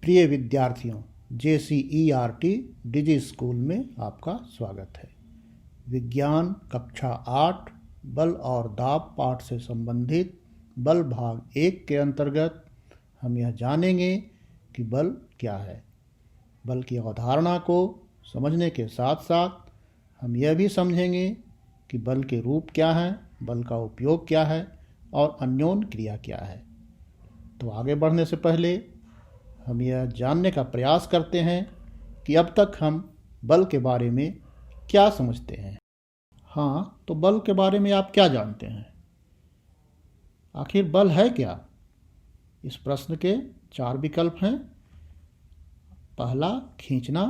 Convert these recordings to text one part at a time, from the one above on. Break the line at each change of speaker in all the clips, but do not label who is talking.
प्रिय विद्यार्थियों, JCERT डिजी school में आपका स्वागत है। विज्ञान कक्षा 8 बल और दाब पाठ से संबंधित बल भाग 1 के अंतर्गत हम यह जानेंगे कि बल क्या है। बल की अवधारणा को समझने के साथ साथ हम यह भी समझेंगे कि बल के रूप क्या हैं, बल का उपयोग क्या है और अन्योन्य क्रिया क्या है। तो आगे बढ़ने से पहले हम यह जानने का प्रयास करते हैं कि अब तक हम बल के बारे में क्या समझते हैं। हाँ, तो बल के बारे में आप क्या जानते हैं? आखिर बल है क्या? इस प्रश्न के 4 विकल्प हैं। पहला खींचना,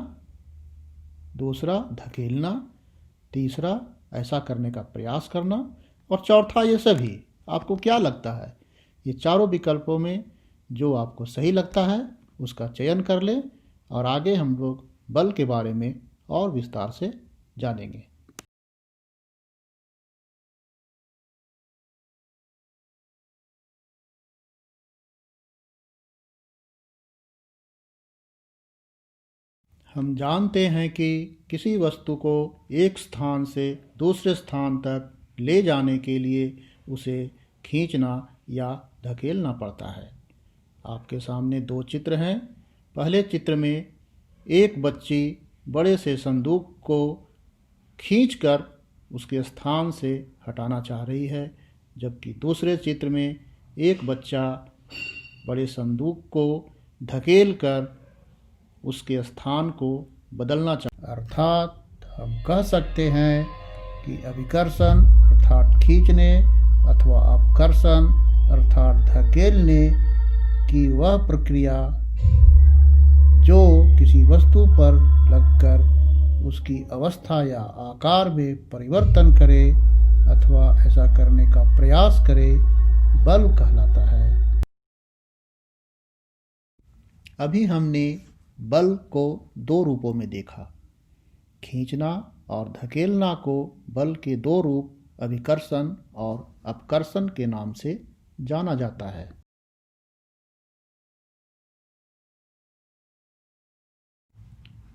दूसरा धकेलना, तीसरा ऐसा करने का प्रयास करना और चौथा ये सभी। आपको क्या लगता है? ये चारों विकल्पों में जो आपको सही लगता है उसका चयन कर लें और आगे हम लोग बल के बारे में और विस्तार से जानेंगे। हम जानते हैं कि किसी वस्तु को एक स्थान से दूसरे स्थान तक ले जाने के लिए उसे खींचना या धकेलना पड़ता है। आपके सामने 2 चित्र हैं। पहले चित्र में एक बच्ची बड़े से संदूक को खींचकर उसके स्थान से हटाना चाह रही है, जबकि दूसरे चित्र में एक बच्चा बड़े संदूक को धकेलकर उसके स्थान को बदलना चाह। अर्थात हम कह सकते हैं कि अभिकर्षण अर्थात खींचने अथवा अपकर्षण अर्थात धकेलने की वह प्रक्रिया जो किसी वस्तु पर लगकर उसकी अवस्था या आकार में परिवर्तन करे अथवा ऐसा करने का प्रयास करे, बल कहलाता है। अभी हमने बल को 2 रूपों में देखा। खींचना और धकेलना को बल के 2 रूप अभिकर्षण और अपकर्षण के नाम से जाना जाता है।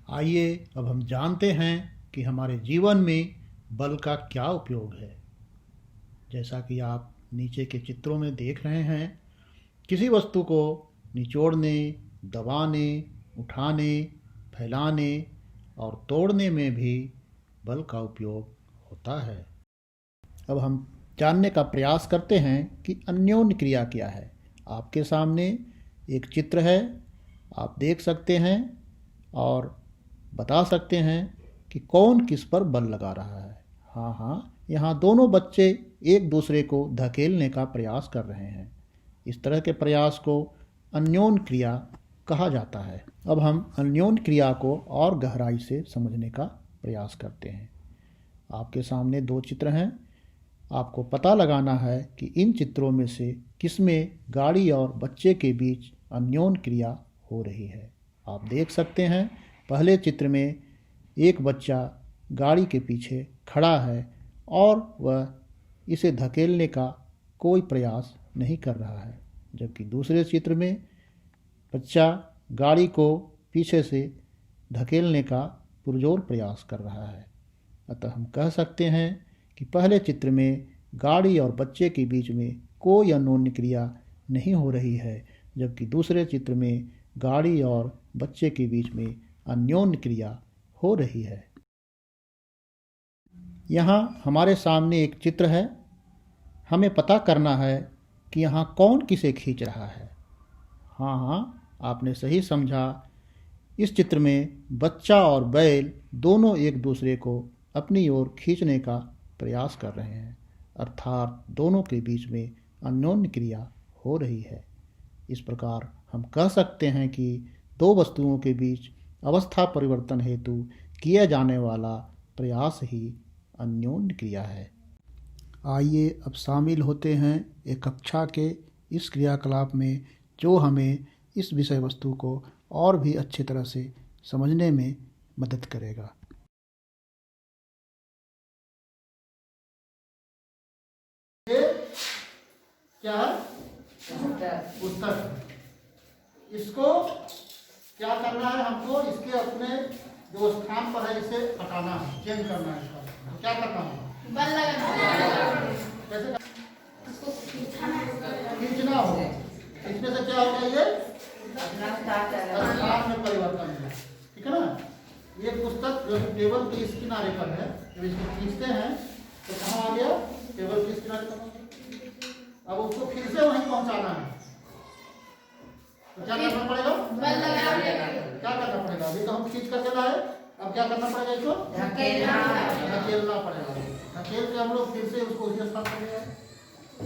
आइए अब हम जानते हैं कि हमारे जीवन में बल का क्या उपयोग है। जैसा कि आप नीचे के चित्रों में देख रहे हैं, किसी वस्तु को निचोड़ने, दबाने, उठाने, फैलाने और तोड़ने में भी बल का उपयोग होता है। अब हम जानने का प्रयास करते हैं कि अन्योन्य क्रिया क्या है। आपके सामने एक चित्र है, आप देख सकते हैं और बता सकते हैं कि कौन किस पर बल लगा रहा है। हाँ, यहाँ दोनों बच्चे एक दूसरे को धकेलने का प्रयास कर रहे हैं। इस तरह के प्रयास को अन्योन्य क्रिया कहा जाता है। अब हम अन्योन्य क्रिया को और गहराई से समझने का प्रयास करते हैं। आपके सामने 2 चित्र हैं। आपको पता लगाना है कि इन चित्रों में से किसमें गाड़ी और बच्चे के बीच अन्योन्य क्रिया हो रही है। आप देख सकते हैं, पहले चित्र में एक बच्चा गाड़ी के पीछे खड़ा है और वह इसे धकेलने का कोई प्रयास नहीं कर रहा है, जबकि दूसरे चित्र में बच्चा गाड़ी को पीछे से धकेलने का पुरजोर प्रयास कर रहा है। अतः हम कह सकते हैं कि पहले चित्र में गाड़ी और बच्चे के बीच में कोई अन्योन्य क्रिया नहीं हो रही है, जबकि दूसरे चित्र में गाड़ी और बच्चे के बीच में अन्योन्य क्रिया हो रही है। यहाँ हमारे सामने एक चित्र है। हमें पता करना है कि यहाँ कौन किसे खींच रहा है। हाँ, आपने सही समझा। इस चित्र में बच्चा और बैल दोनों एक दूसरे को अपनी ओर खींचने का प्रयास कर रहे हैं, अर्थात दोनों के बीच में अन्योन्य क्रिया हो रही है। इस प्रकार हम कह सकते हैं कि 2 वस्तुओं के बीच अवस्था परिवर्तन हेतु किया जाने वाला प्रयास ही अन्योन्य क्रिया है। आइए अब शामिल होते हैं एक कक्षा के इस क्रियाकलाप में, जो हमें इस विषय वस्तु को और भी अच्छी तरह से समझने में मदद करेगा। क्या है? पुस्तक। इसको क्या करना है हमको, इसके अपने जो स्थान पर है इसे हटाना है, चेंज करना है इसका। तो क्या करना होगा,
बल लगाना,
कैसे
उसको
खींचना होगा। खींचने से क्या होगा, ये स्थान में परिवर्तन होगा। ठीक है ना। ये पुस्तक जो है टेबल के इस किनारे पर है, जब इसको खींचते हैं तो कहाँ आ गया, टेबल के इस किनारे पर। अब उसको फिर से वहीं पहुंचाना है, तो क्या करना पड़ेगा,
बल लगाना,
क्या करना पड़ेगा, अभी तो हम खींच करके लाए, अब क्या करना पड़ेगा, इसको
धकेलना
पड़ेगा। धकेल के हम लोग फिर से उसको उसी स्थान पर ले आए।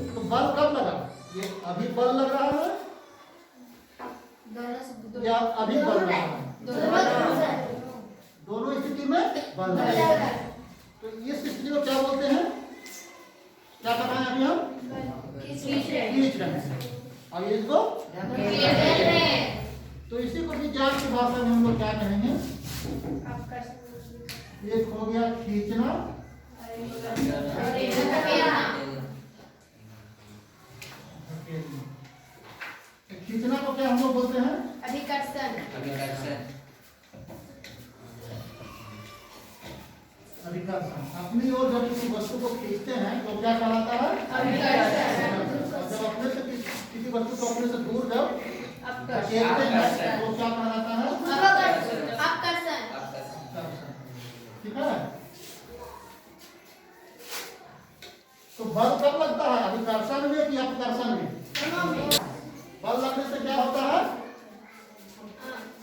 तो बल कब लगा, ये अभी बल लग रहा है या अभी बल लग रहा है, दोनों स्थिति में बल लग रहा है। तो इस स्थिति को क्या बोलते हैं, क्या कर रहे हैं अभी हम, खींच रहे हैं। अब इसको तो इसी को विज्ञान की भाषा में हम लोग क्या कहेंगे, एक हो गया खींचना, खींचना को क्या हम लोग बोलते हैं,
अभिकर्षण,
अभिकर्षण। अपनी ओर जब किसी वस्तु को खींचते हैं तो क्या कहलाता है,
अभिकर्षण।
और जब अपने से किसी वस्तु को अपने से दूर जब
अपकर्षण,
खींचते हैं तो क्या कहलाता है,
अपकर्षण।
ठीक है। तो बल कब लगता है, अभिकर्षण में कि अपकर्षण में, बल लगने से क्या होता है,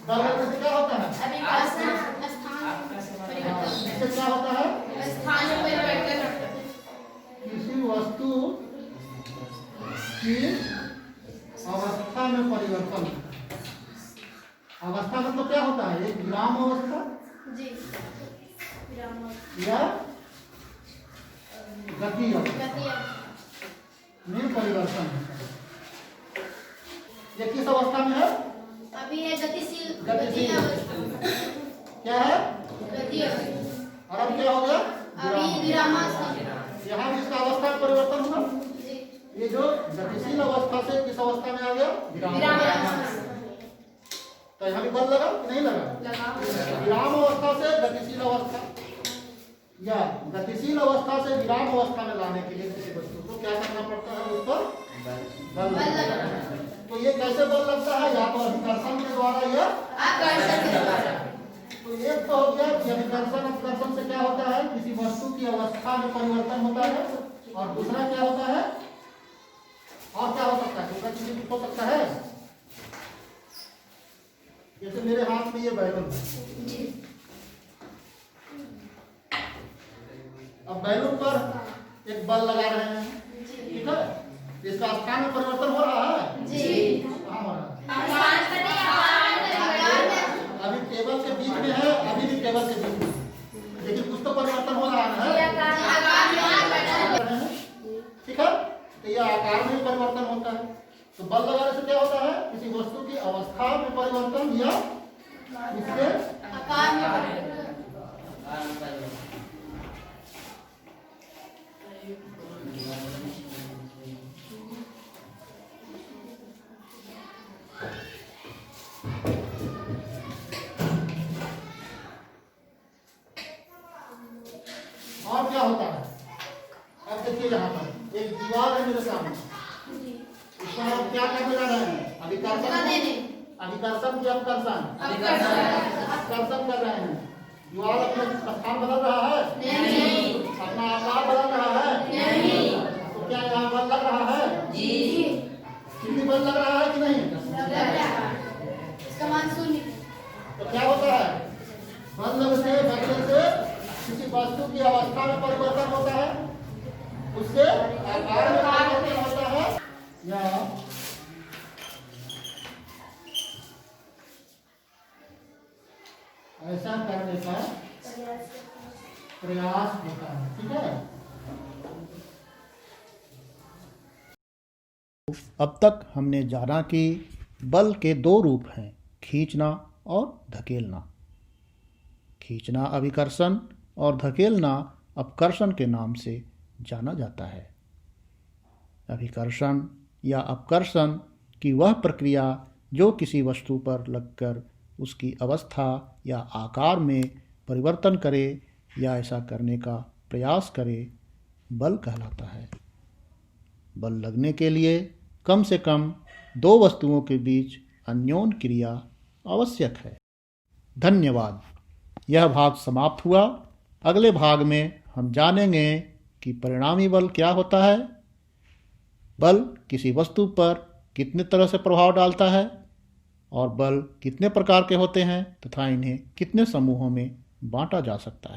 बल लगने से क्या होता है,
अभिकर्षण स्थान परिवर्तन,
इससे क्या होता है,
स्थान परिवर्तन,
किसी वस्तु की अवस्था में परिवर्तन। अवस्था मतलब क्या होता है, एक विराम अवस्था
जी,
या गति अवस्था
गति
में परिवर्तन होता है। ये किस अवस्था में है,
अभी है गतिशील,
गतिशील।
अवस्था,
क्या है,
गति अवस्था।
और अब क्या हो गया,
अभी विरामावस्था,
यहाँ भी इसका अवस्था में परिवर्तन हुआ।
जी,
ये जो गतिशील अवस्था से किस अवस्था में आ गया,
विरामावस्था,
तो यहाँ भी बल लगा कि नहीं लगा,
लगा,
विराम अवस्था से गतिशील अवस्था या गतिशील अवस्था से विराम अवस्था में लाने के लिए किसी वस्तु को क्या करना पड़ता है, उस पर बल
बल
लगता
लगाना।
है। तो ये कैसे बल लगता है, या तो अभिकर्षण के द्वारा या
आकर्षण के द्वारा।
तो एक तो हो गया कि अभिकर्षण, अपकर्षण से क्या होता है, किसी वस्तु की अवस्था में परिवर्तन होता है। और दूसरा क्या होता है, और क्या हो सकता है, दूसरा चीज हो सकता है, जैसे मेरे हाथ में ये बैलून है,
जी,
अब बैलून पर एक बल लगा रहे हैं,
जी,
ठीक है, इसका स्थान में परिवर्तन हो रहा है,
जी,
कहाँ हो रहा है,
आकार में,
अभी टेबल के बीच में है, अभी भी टेबल के बीच में, लेकिन कुछ तो परिवर्तन हो रहा है, ठीक है। तो यह आकार में परिवर्तन होता है। तो बल लगाने से क्या होता है, किसी वस्तु की अवस्था में परिवर्तन या इसके
आकार में,
और क्या होता है, अब देखिए यहाँ पर एक दीवार है मेरे सामने, इसको हम क्या करने जा रहे हैं, अभिकर्षण की अपकर्षण अपकर्षण कर रहे हैं। दीवार अपने स्थान बदल रहा है,
नहीं,
अपना आकार बदल रहा है,
नहीं,
तो क्या यहाँ बल लग रहा है,
जी,
कितनी बल लग रहा है कि नहीं,
इसका मान शून्य।
तो क्या होता है, बल लगने से किसी वस्तु की अवस्था में परिवर्तन होता है, उससे आकार में परिवर्तन होता है, या ऐसा करने का प्रयास होता है। ठीक है। अब तक हमने जाना कि बल के दो रूप हैं, खींचना और धकेलना। खींचना अभिकर्षण और धकेलना अपकर्षण के नाम से जाना जाता है। अभिकर्षण या अपकर्षण की वह प्रक्रिया जो किसी वस्तु पर लगकर उसकी अवस्था या आकार में परिवर्तन करे या ऐसा करने का प्रयास करे, बल कहलाता है। बल लगने के लिए कम से कम दो वस्तुओं के बीच अन्योन क्रिया आवश्यक है। धन्यवाद। यह भाग समाप्त हुआ। अगले भाग में हम जानेंगे कि परिणामी बल क्या होता है, बल किसी वस्तु पर कितने तरह से प्रभाव डालता है और बल कितने प्रकार के होते हैं तथा इन्हें कितने समूहों में बांटा जा सकता है।